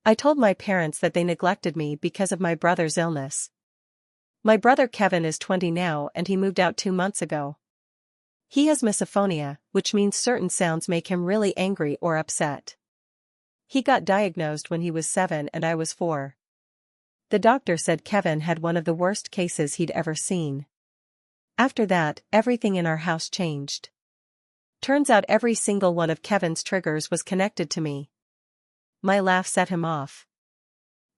I told my parents that they neglected me because of my brother's illness. My brother Kevin is 20 now and he moved out 2 months ago. He has misophonia, which means certain sounds make him really angry or upset. He got diagnosed when he was 7 and I was 4. The doctor said Kevin had one of the worst cases he'd ever seen. After that, everything in our house changed. Turns out every single one of Kevin's triggers was connected to me. My laugh set him off.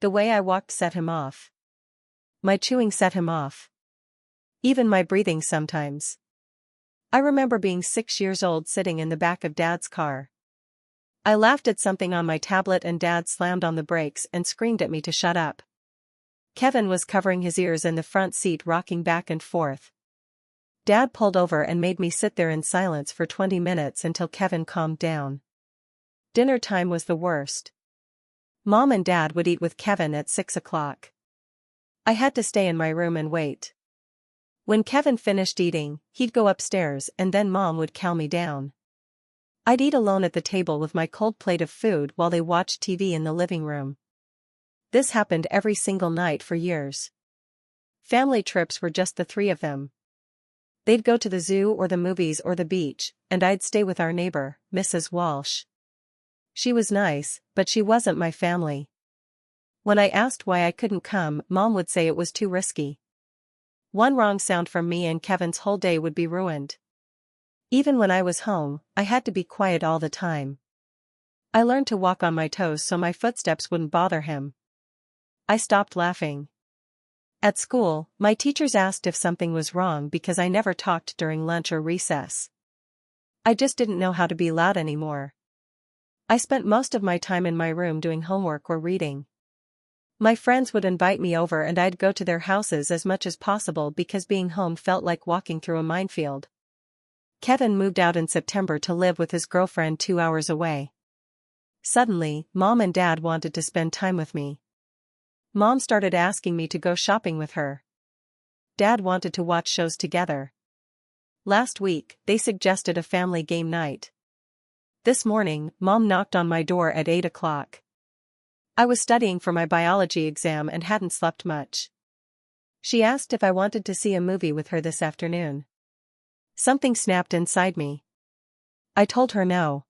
The way I walked set him off. My chewing set him off. Even my breathing sometimes. I remember being 6 years old sitting in the back of Dad's car. I laughed at something on my tablet and Dad slammed on the brakes and screamed at me to shut up. Kevin was covering his ears in the front seat rocking back and forth. Dad pulled over and made me sit there in silence for 20 minutes until Kevin calmed down. Dinner time was the worst. Mom and Dad would eat with Kevin at 6 o'clock. I had to stay in my room and wait. When Kevin finished eating, he'd go upstairs and then Mom would calm me down. I'd eat alone at the table with my cold plate of food while they watched TV in the living room. This happened every single night for years. Family trips were just the 3 of them. They'd go to the zoo or the movies or the beach, and I'd stay with our neighbor, Mrs. Walsh. She was nice, but she wasn't my family. When I asked why I couldn't come, Mom would say it was too risky. One wrong sound from me and Kevin's whole day would be ruined. Even when I was home, I had to be quiet all the time. I learned to walk on my toes so my footsteps wouldn't bother him. I stopped laughing. At school, my teachers asked if something was wrong because I never talked during lunch or recess. I just didn't know how to be loud anymore. I spent most of my time in my room doing homework or reading. My friends would invite me over and I'd go to their houses as much as possible because being home felt like walking through a minefield. Kevin moved out in September to live with his girlfriend 2 hours away. Suddenly, Mom and Dad wanted to spend time with me. Mom started asking me to go shopping with her. Dad wanted to watch shows together. Last week, they suggested a family game night. This morning, Mom knocked on my door at 8 o'clock. I was studying for my biology exam and hadn't slept much. She asked if I wanted to see a movie with her this afternoon. Something snapped inside me. I told her no.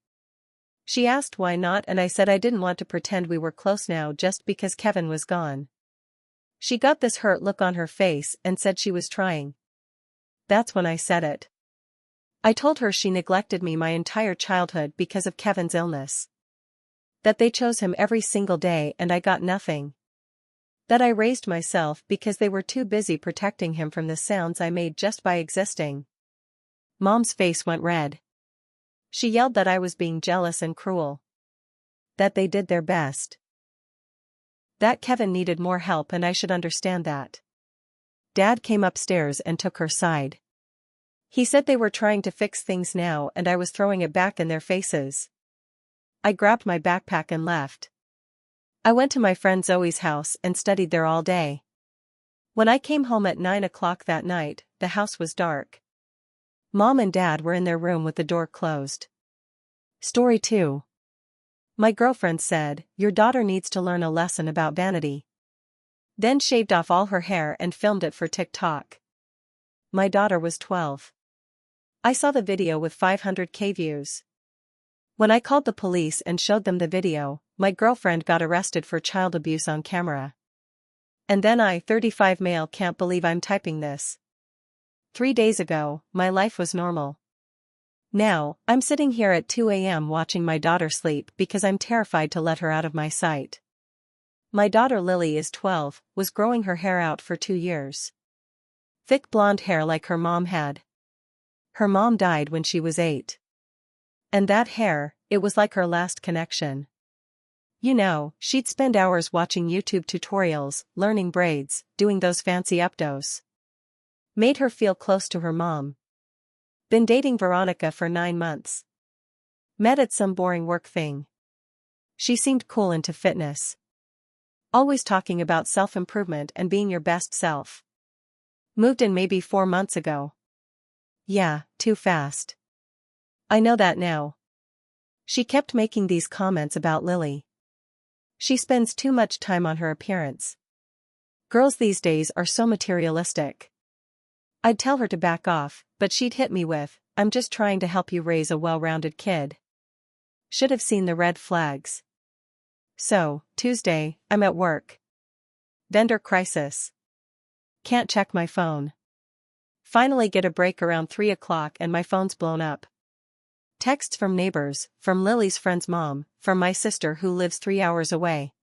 She asked why not and I said I didn't want to pretend we were close now just because Kevin was gone. She got this hurt look on her face and said she was trying. That's when I said it. I told her she neglected me my entire childhood because of Kevin's illness. That they chose him every single day and I got nothing. That I raised myself because they were too busy protecting him from the sounds I made just by existing. Mom's face went red. She yelled that I was being jealous and cruel. That they did their best. That Kevin needed more help and I should understand that. Dad came upstairs and took her side. He said they were trying to fix things now and I was throwing it back in their faces. I grabbed my backpack and left. I went to my friend Zoe's house and studied there all day. When I came home at 9 o'clock that night, the house was dark. Mom and Dad were in their room with the door closed. Story 2. My girlfriend said, "Your daughter needs to learn a lesson about vanity." Then shaved off all her hair and filmed it for TikTok. My daughter was 12. I saw the video with 500K views. When I called the police and showed them the video, my girlfriend got arrested for child abuse on camera. And then I, 35 male, can't believe I'm typing this. 3 days ago, my life was normal. Now, I'm sitting here at 2 a.m. watching my daughter sleep because I'm terrified to let her out of my sight. My daughter Lily is 12, was growing her hair out for 2 years. Thick blonde hair like her mom had. Her mom died when she was 8. And that hair, it was like her last connection. You know, she'd spend hours watching YouTube tutorials, learning braids, doing those fancy updos. Made her feel close to her mom. Been dating Veronica for 9 months. Met at some boring work thing. She seemed cool into fitness. Always talking about self-improvement and being your best self. Moved in maybe 4 months ago. Yeah, too fast. I know that now. She kept making these comments about Lily. She spends too much time on her appearance. Girls these days are so materialistic. I'd tell her to back off, but she'd hit me with, "I'm just trying to help you raise a well-rounded kid." Should have seen the red flags. So, Tuesday, I'm at work. Vendor crisis. Can't check my phone. Finally get a break around 3 o'clock and my phone's blown up. Texts from neighbors, from Lily's friend's mom, from my sister who lives 3 hours away.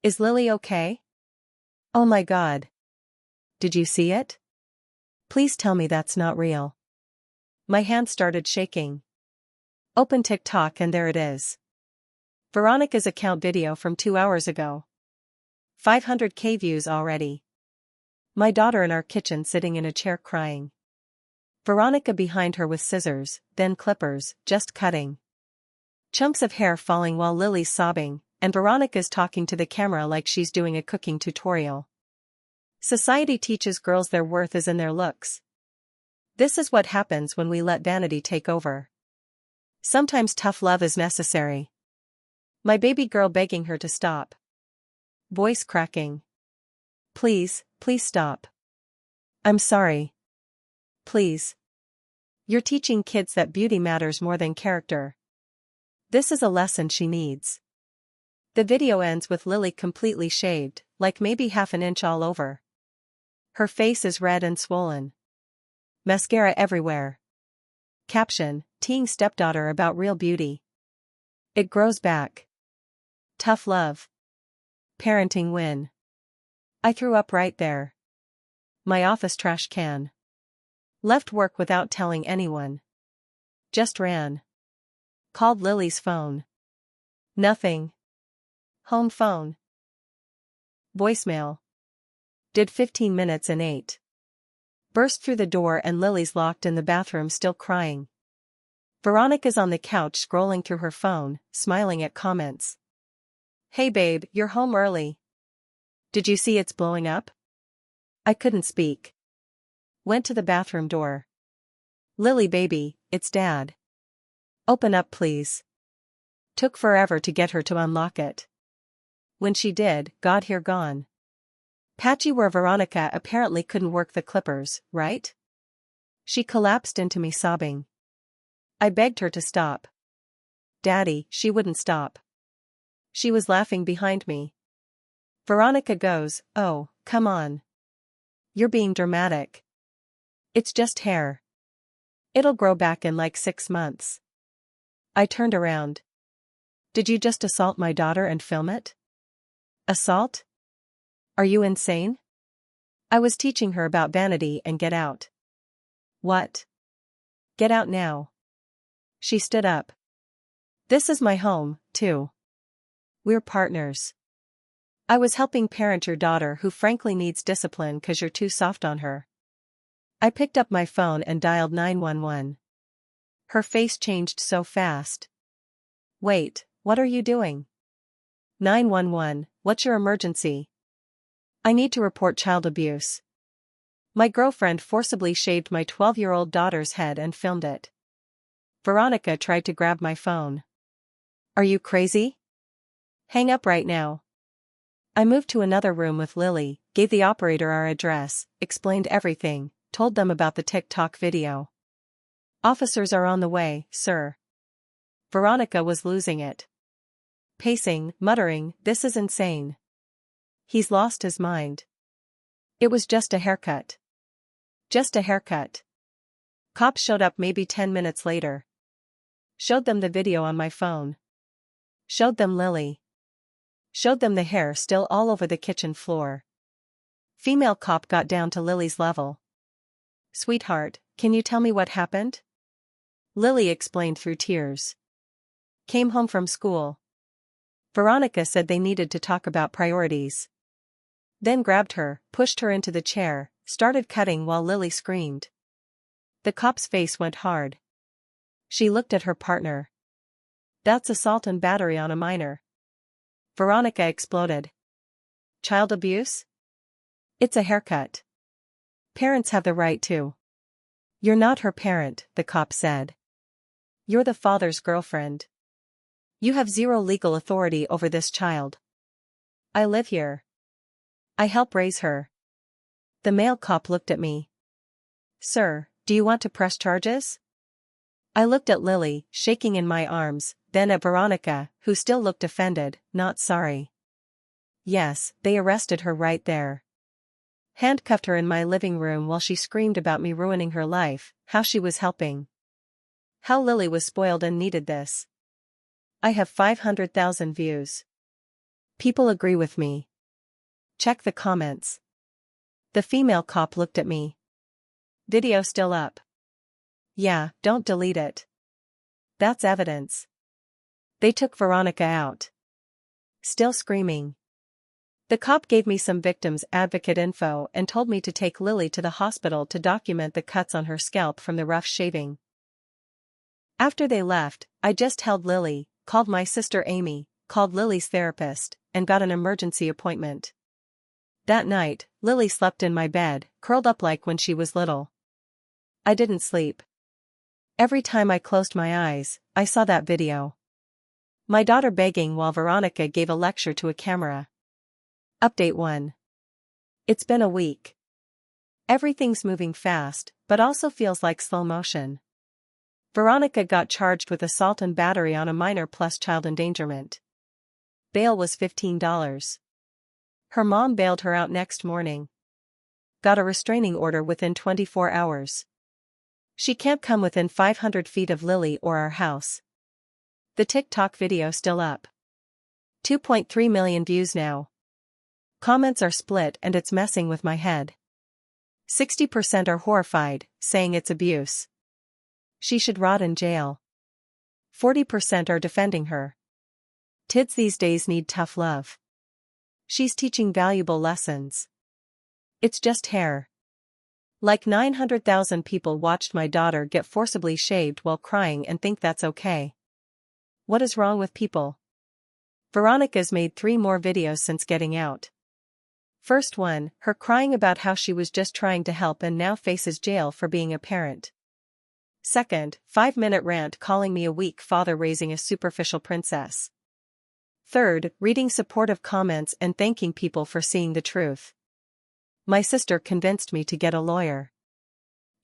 Is Lily okay? Oh my God. Did you see it? Please tell me that's not real. My hand started shaking. Open TikTok and there it is. Veronica's account video from 2 hours ago. 500K views already. My daughter in our kitchen sitting in a chair crying. Veronica behind her with scissors, then clippers, just cutting. Chunks of hair falling while Lily's sobbing, and Veronica's talking to the camera like she's doing a cooking tutorial. Society teaches girls their worth is in their looks. This is what happens when we let vanity take over. Sometimes tough love is necessary. My baby girl begging her to stop. Voice cracking. Please, please stop. I'm sorry. Please. You're teaching kids that beauty matters more than character. This is a lesson she needs. The video ends with Lily completely shaved, like maybe half an inch all over. Her face is red and swollen. Mascara everywhere. Caption, teeing stepdaughter about real beauty. It grows back. Tough love. Parenting win. I threw up right there. My office trash can. Left work without telling anyone. Just ran. Called Lily's phone. Nothing. Home phone. Voicemail. Did 15 minutes and 8. Burst through the door and Lily's locked in the bathroom still crying. Veronica's on the couch scrolling through her phone, smiling at comments. Hey babe, you're home early. Did you see it's blowing up? I couldn't speak. Went to the bathroom door. Lily baby, it's Dad. Open up please. Took forever to get her to unlock it. When she did, God here gone. Patchy where Veronica apparently couldn't work the clippers, right? She collapsed into me sobbing. I begged her to stop. Daddy, she wouldn't stop. She was laughing behind me. Veronica goes, oh, come on. You're being dramatic. It's just hair. It'll grow back in like 6 months. I turned around. Did you just assault my daughter and film it? Assault? Are you insane? I was teaching her about vanity and get out. What? Get out now. She stood up. This is my home, too. We're partners. I was helping parent your daughter who frankly needs discipline 'cause you're too soft on her. I picked up my phone and dialed 911. Her face changed so fast. Wait, what are you doing? 911, what's your emergency? I need to report child abuse. My girlfriend forcibly shaved my 12-year-old daughter's head and filmed it. Veronica tried to grab my phone. Are you crazy? Hang up right now. I moved to another room with Lily, gave the operator our address, explained everything, told them about the TikTok video. Officers are on the way, sir. Veronica was losing it. Pacing, muttering, this is insane. He's lost his mind. It was just a haircut. Just a haircut. Cops showed up maybe 10 minutes later. Showed them the video on my phone. Showed them Lily. Showed them the hair still all over the kitchen floor. Female cop got down to Lily's level. Sweetheart, can you tell me what happened? Lily explained through tears. Came home from school. Veronica said they needed to talk about priorities. Then grabbed her, pushed her into the chair, started cutting while Lily screamed. The cop's face went hard. She looked at her partner. That's assault and battery on a minor. Veronica exploded. Child abuse? It's a haircut. Parents have the right to. You're not her parent, the cop said. You're the father's girlfriend. You have zero legal authority over this child. I live here. I help raise her. The male cop looked at me. Sir, do you want to press charges? I looked at Lily, shaking in my arms, then at Veronica, who still looked offended, not sorry. Yes, they arrested her right there. Handcuffed her in my living room while she screamed about me ruining her life, how she was helping. How Lily was spoiled and needed this. I have 500,000 views. People agree with me. Check the comments. The female cop looked at me. Video still up. Yeah, don't delete it. That's evidence. They took Veronica out. Still screaming. The cop gave me some victims advocate info and told me to take Lily to the hospital to document the cuts on her scalp from the rough shaving. After they left, I just held Lily, called my sister Amy, called Lily's therapist, and got an emergency appointment. That night, Lily slept in my bed, curled up like when she was little. I didn't sleep. Every time I closed my eyes, I saw that video. My daughter begging while Veronica gave a lecture to a camera. Update 1. It's been a week. Everything's moving fast, but also feels like slow motion. Veronica got charged with assault and battery on a minor plus child endangerment. Bail was $15. Her mom bailed her out next morning. Got a restraining order within 24 hours. She can't come within 500 feet of Lily or our house. The TikTok video still up. 2.3 million views now. Comments are split and it's messing with my head. 60% are horrified, saying it's abuse. She should rot in jail. 40% are defending her. Kids these days need tough love. She's teaching valuable lessons. It's just hair. Like 900,000 people watched my daughter get forcibly shaved while crying and think that's okay. What is wrong with people? Veronica's made 3 more videos since getting out. First one, her crying about how she was just trying to help and now faces jail for being a parent. Second, 5-minute rant calling me a weak father raising a superficial princess. Third, reading supportive comments and thanking people for seeing the truth. My sister convinced me to get a lawyer.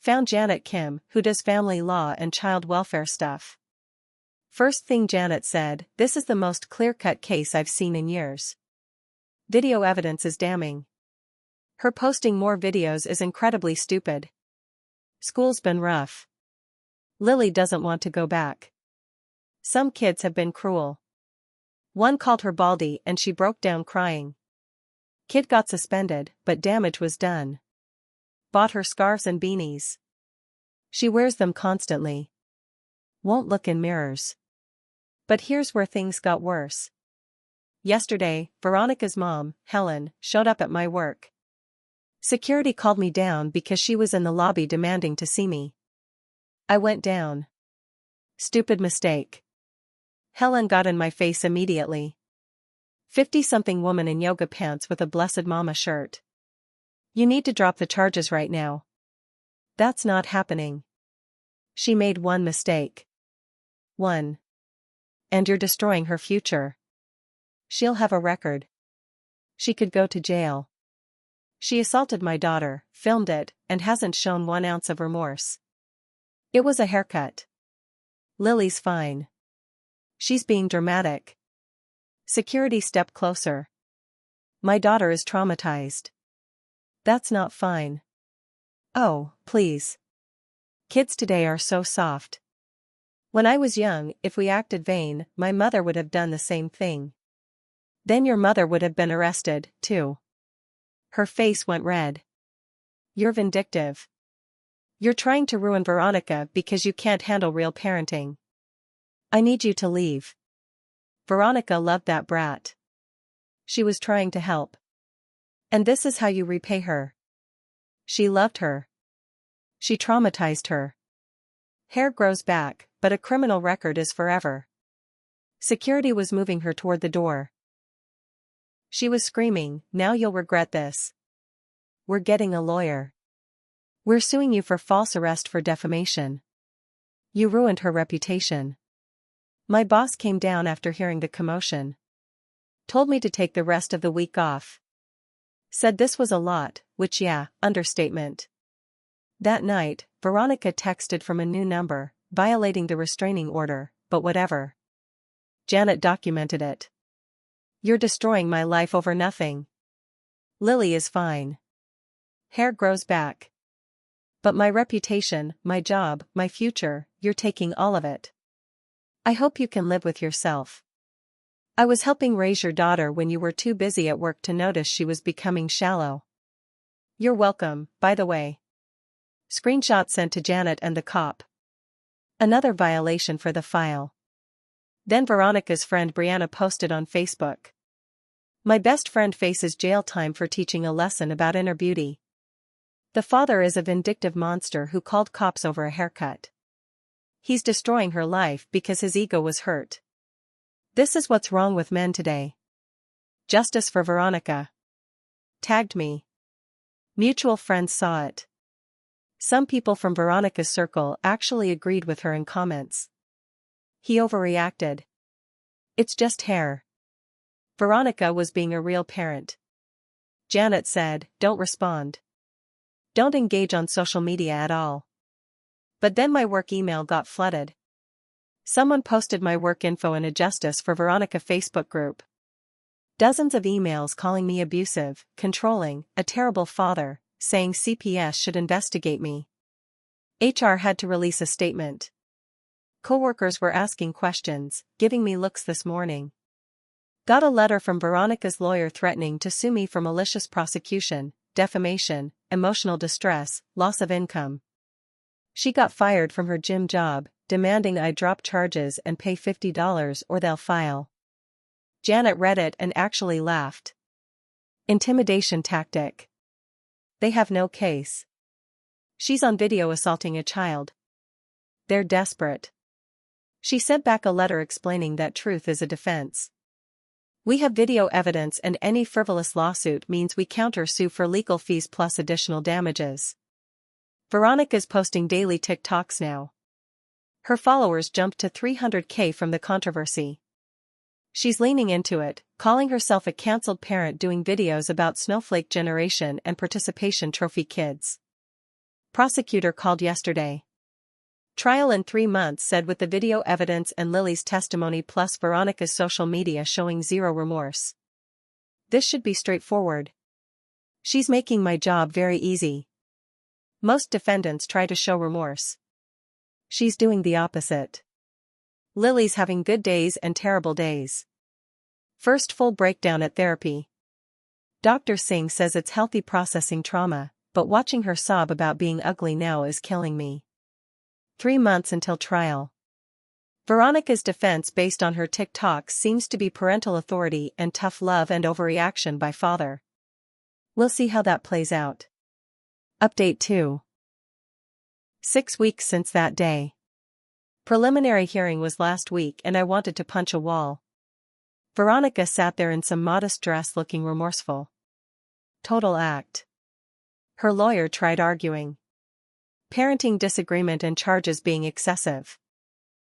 Found Janet Kim, who does family law and child welfare stuff. First thing Janet said, this is the most clear-cut case I've seen in years. Video evidence is damning. Her posting more videos is incredibly stupid. School's been rough. Lily doesn't want to go back. Some kids have been cruel. One called her baldy and she broke down crying. Kid got suspended, but damage was done. Bought her scarves and beanies. She wears them constantly. Won't look in mirrors. But here's where things got worse. Yesterday, Veronica's mom, Helen, showed up at my work. Security called me down because she was in the lobby demanding to see me. I went down. Stupid mistake. Helen got in my face immediately. 50-something woman in yoga pants with a Blessed Mama shirt. You need to drop the charges right now. That's not happening. She made one mistake. One. And you're destroying her future. She'll have a record. She could go to jail. She assaulted my daughter, filmed it, and hasn't shown 1 ounce of remorse. It was a haircut. Lily's fine. She's being dramatic. Security stepped closer. My daughter is traumatized. That's not fine. Oh, please. Kids today are so soft. When I was young, if we acted vain, my mother would have done the same thing. Then your mother would have been arrested, too. Her face went red. You're vindictive. You're trying to ruin Veronica because you can't handle real parenting. I need you to leave. Veronica loved that brat. She was trying to help. And this is how you repay her. She loved her. She traumatized her. Hair grows back, but a criminal record is forever. Security was moving her toward the door. She was screaming, now you'll regret this. We're getting a lawyer. We're suing you for false arrest for defamation. You ruined her reputation. My boss came down after hearing the commotion. Told me to take the rest of the week off. Said this was a lot, which yeah, understatement. That night, Veronica texted from a new number, violating the restraining order, but whatever. Janet documented it. You're destroying my life over nothing. Lily is fine. Hair grows back. But my reputation, my job, my future, you're taking all of it. I hope you can live with yourself. I was helping raise your daughter when you were too busy at work to notice she was becoming shallow. You're welcome, by the way. Screenshot sent to Janet and the cop. Another violation for the file. Then Veronica's friend Brianna posted on Facebook. My best friend faces jail time for teaching a lesson about inner beauty. The father is a vindictive monster who called cops over a haircut. He's destroying her life because his ego was hurt. This is what's wrong with men today. Justice for Veronica. Tagged me. Mutual friends saw it. Some people from Veronica's circle actually agreed with her in comments. He overreacted. It's just hair. Veronica was being a real parent. Janet said, don't respond. Don't engage on social media at all. But then my work email got flooded. Someone posted my work info in a Justice for Veronica Facebook group. Dozens of emails calling me abusive, controlling, a terrible father, saying CPS should investigate me. HR had to release a statement. Coworkers were asking questions, giving me looks this morning. Got a letter from Veronica's lawyer threatening to sue me for malicious prosecution, defamation, emotional distress, loss of income. She got fired from her gym job, demanding I drop charges and pay $50 or they'll file. Janet read it and actually laughed. Intimidation tactic. They have no case. She's on video assaulting a child. They're desperate. She sent back a letter explaining that truth is a defense. We have video evidence and any frivolous lawsuit means we counter-sue for legal fees plus additional damages. Veronica's posting daily TikToks now. Her followers jumped to 300K from the controversy. She's leaning into it, calling herself a cancelled parent doing videos about snowflake generation and participation trophy kids. Prosecutor called yesterday. Trial in 3 months said with the video evidence and Lily's testimony plus Veronica's social media showing zero remorse. This should be straightforward. She's making my job very easy. Most defendants try to show remorse. She's doing the opposite. Lily's having good days and terrible days. First full breakdown at therapy. Dr. Singh says it's healthy processing trauma, but watching her sob about being ugly now is killing me. 3 months until trial. Veronica's defense based on her TikToks seems to be parental authority and tough love and overreaction by father. We'll see how that plays out. Update 2. 6 weeks since that day. Preliminary hearing was last week and I wanted to punch a wall. Veronica sat there in some modest dress looking remorseful. Total act. Her lawyer tried arguing. Parenting disagreement and charges being excessive.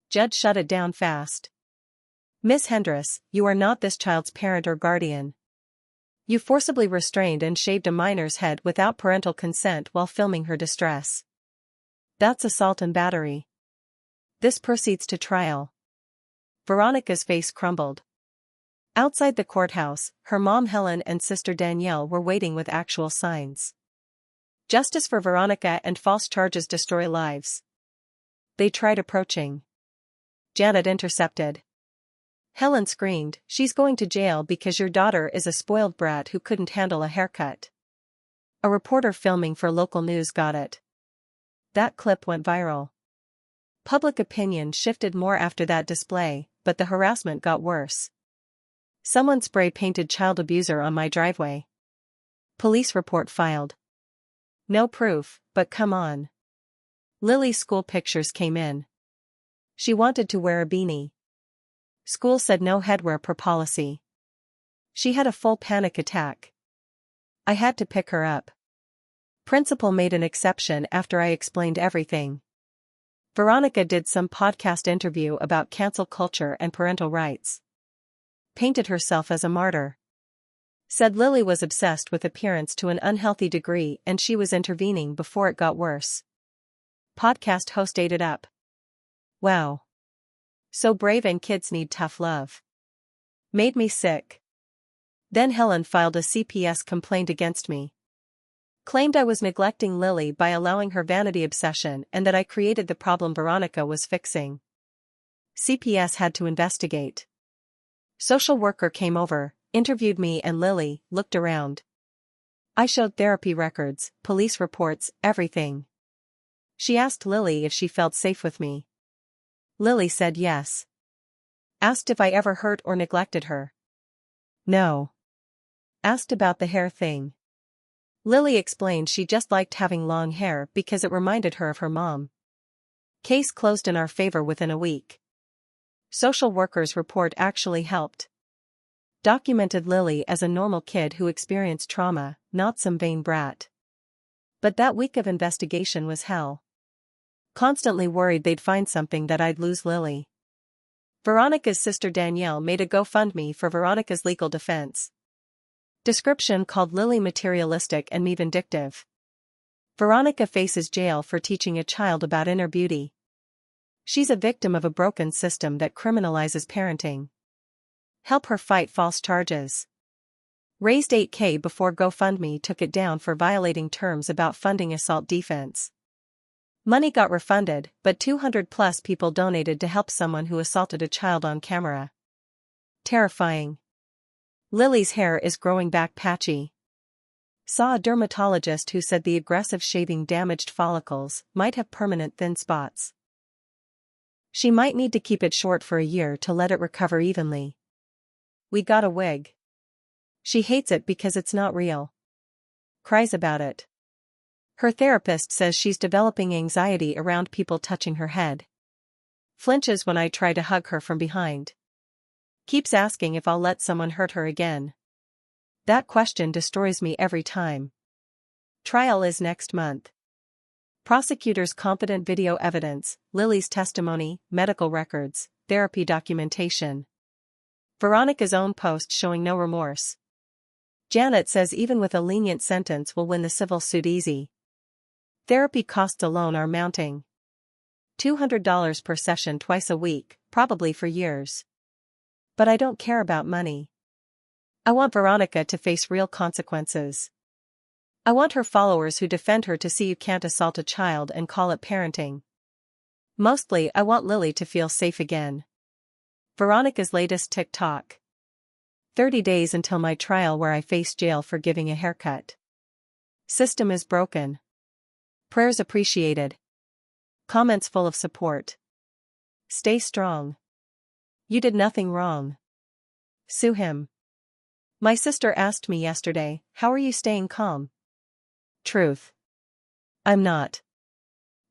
Judge shut it down fast. Miss Hendress, you are not this child's parent or guardian. You forcibly restrained and shaved a minor's head without parental consent while filming her distress. That's assault and battery. This proceeds to trial. Veronica's face crumbled. Outside the courthouse, her mom Helen and sister Danielle were waiting with actual signs. Justice for Veronica and false charges destroy lives. They tried approaching. Janet intercepted. Helen screamed, she's going to jail because your daughter is a spoiled brat who couldn't handle a haircut. A reporter filming for local news got it. That clip went viral. Public opinion shifted more after that display, but the harassment got worse. Someone spray-painted child abuser on my driveway. Police report filed. No proof, but come on. Lily's school pictures came in. She wanted to wear a beanie. School said no headwear per policy. She had a full panic attack. I had to pick her up. Principal made an exception after I explained everything. Veronica did some podcast interview about cancel culture and parental rights. painted herself as a martyr. Said Lily was obsessed with appearance to an unhealthy degree and she was intervening before it got worse. Podcast host ate it up. Wow. So brave, and kids need tough love. Made me sick. Then Helen filed a CPS complaint against me. Claimed I was neglecting Lily by allowing her vanity obsession and that I created the problem Veronica was fixing. CPS had to investigate. Social worker came over, interviewed me and Lily, looked around. I showed therapy records, police reports, everything. She asked Lily if she felt safe with me. Lily said yes. Asked if I ever hurt or neglected her. No. Asked about the hair thing. Lily explained she just liked having long hair because it reminded her of her mom. Case closed in our favor within a week. Social worker's report actually helped. Documented Lily as a normal kid who experienced trauma, not some vain brat. But that week of investigation was hell. Constantly worried they'd find something that I'd lose Lily. Veronica's sister Danielle made a GoFundMe for Veronica's legal defense. Description: called Lily materialistic and me vindictive. Veronica faces jail for teaching a child about inner beauty. She's a victim of a broken system that criminalizes parenting. Help her fight false charges. Raised $8,000 before GoFundMe took it down for violating terms about funding assault defense. Money got refunded, but 200+ people donated to help someone who assaulted a child on camera. Terrifying. Lily's hair is growing back patchy. Saw a dermatologist who said the aggressive shaving damaged follicles might have permanent thin spots. She might need to keep it short for a year to let it recover evenly. We got a wig. She hates it because it's not real. Cries about it. Her therapist says she's developing anxiety around people touching her head. Flinches when I try to hug her from behind. Keeps asking if I'll let someone hurt her again. That question destroys me every time. Trial is next month. Prosecutor's competent video evidence, Lily's testimony, medical records, therapy documentation. Veronica's own post showing no remorse. Janet says even with a lenient sentence we'll win the civil suit easy. Therapy costs alone are mounting. $200 per session twice a week, probably for years. But I don't care about money. I want Veronica to face real consequences. I want her followers who defend her to see you can't assault a child and call it parenting. Mostly, I want Lily to feel safe again. Veronica's latest TikTok. 30 days until my trial where I face jail for giving a haircut. System is broken. Prayers appreciated. Comments full of support. Stay strong. You did nothing wrong. Sue him. My sister asked me yesterday, how are you staying calm? Truth. I'm not.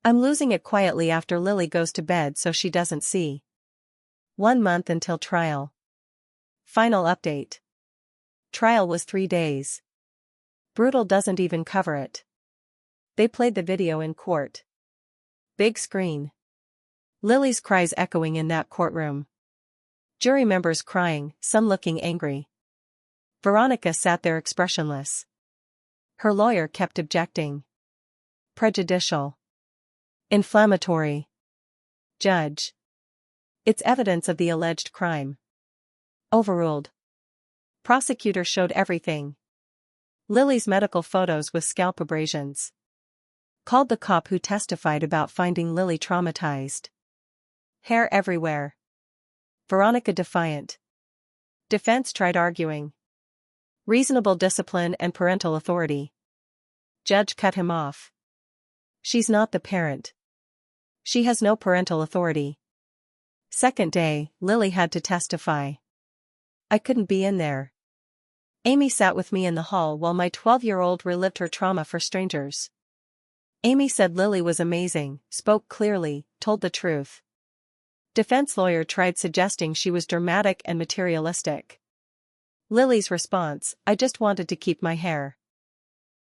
I'm losing it quietly after Lily goes to bed so she doesn't see. 1 month until trial. Final update. Trial was 3 days. Brutal doesn't even cover it. They played the video in court. Big screen. Lily's cries echoing in that courtroom. Jury members crying, some looking angry. Veronica sat there expressionless. Her lawyer kept objecting. Prejudicial. Inflammatory. Judge. It's evidence of the alleged crime. Overruled. Prosecutor showed everything. Lily's medical photos with scalp abrasions. Called the cop who testified about finding Lily traumatized. Hair everywhere. Veronica defiant. Defense tried arguing. Reasonable discipline and parental authority. Judge cut him off. She's not the parent. She has no parental authority. Second day, Lily had to testify. I couldn't be in there. Amy sat with me in the hall while my 12-year-old relived her trauma for strangers. Amy said Lily was amazing, spoke clearly, told the truth. Defense lawyer tried suggesting she was dramatic and materialistic. Lily's response, I just wanted to keep my hair.